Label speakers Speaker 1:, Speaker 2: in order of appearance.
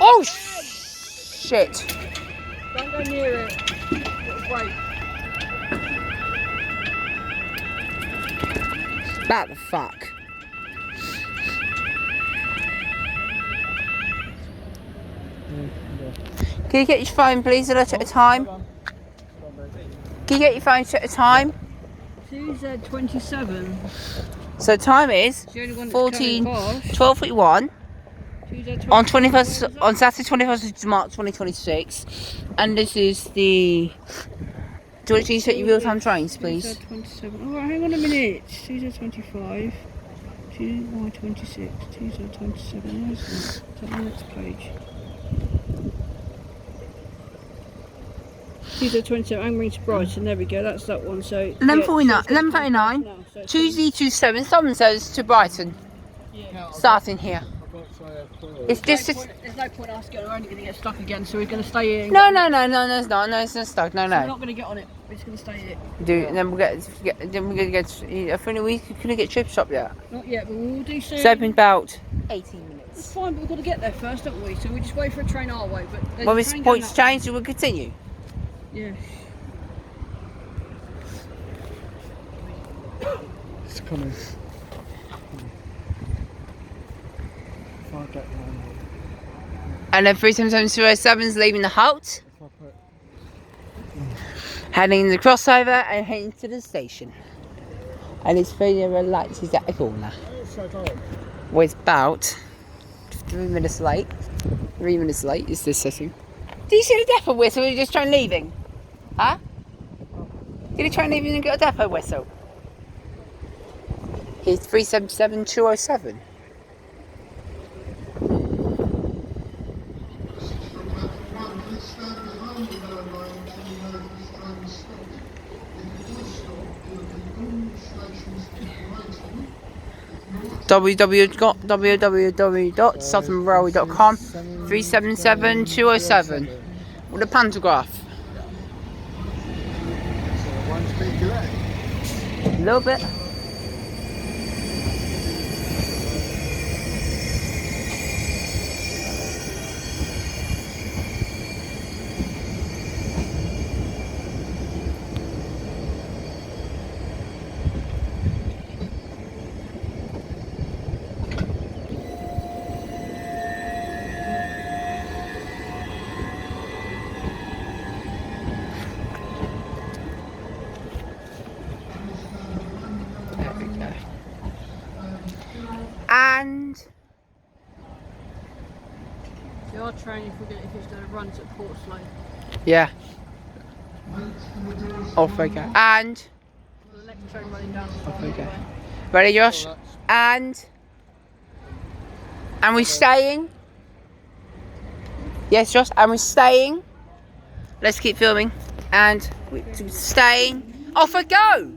Speaker 1: Oh, shit.
Speaker 2: Don't go near it. It'll break.
Speaker 1: What the fuck? Can you get your phone, please, and at a time? Can you get your phone at a time?
Speaker 2: TZ27.
Speaker 1: So time is
Speaker 2: The only one that's
Speaker 1: 14,
Speaker 2: coming fast.
Speaker 1: 12:41
Speaker 2: TZ27.
Speaker 1: on 21st, on Saturday 21st of March 2026, and this is the. Do you want to set your real-time trains, please?
Speaker 2: TZ27. Alright, hang on a minute. TZ25. TY26. TZ27. Where's that? Is that the next page? TZ27. Angmering to Brighton. There we go. That's that one. So
Speaker 1: 11:49, 11:39. Tuesday to 7. Someone says to Brighton.
Speaker 2: Yeah.
Speaker 1: Starting here. It's just.
Speaker 2: There's no point us going. We're only going to get stuck again, so we're going to stay here.
Speaker 1: No, it's not. No, it's not stuck. No,
Speaker 2: We're
Speaker 1: no.
Speaker 2: not going to get on it. We're just going to stay here.
Speaker 1: Do and then we'll then we're gonna get. I think we couldn't get trip shop yet.
Speaker 2: Not yet, but we'll do soon.
Speaker 1: It's open about 18
Speaker 2: It's
Speaker 1: minutes.
Speaker 2: fine, but we've got to get there first, don't we? So we just wait for a train our way. But there's
Speaker 1: When
Speaker 2: a
Speaker 1: this
Speaker 2: train
Speaker 1: points
Speaker 2: going that
Speaker 1: change, we'll continue.
Speaker 2: way. Yeah.
Speaker 3: It's coming.
Speaker 1: And then 377's leaving the halt, heading the crossover and heading to the station. And it's 3 lights is at the corner. Well, it's about 3 minutes late. 3 minutes late is this sitting. Do you see the depot whistle? Or you just trying leaving? Huh? Did you try leaving and get a depot whistle? Here's 377-207. www.southernrailway.com 377-207 with a pantograph. A little bit. And
Speaker 2: So our train, if it's going to run to Portsmouth.
Speaker 1: yeah, off we go. And
Speaker 2: The next train running down the
Speaker 1: off we go.
Speaker 2: anyway.
Speaker 1: Ready, Josh? And we're staying. Yes, Josh. And we're staying. Let's keep filming. And we're staying. Off we go.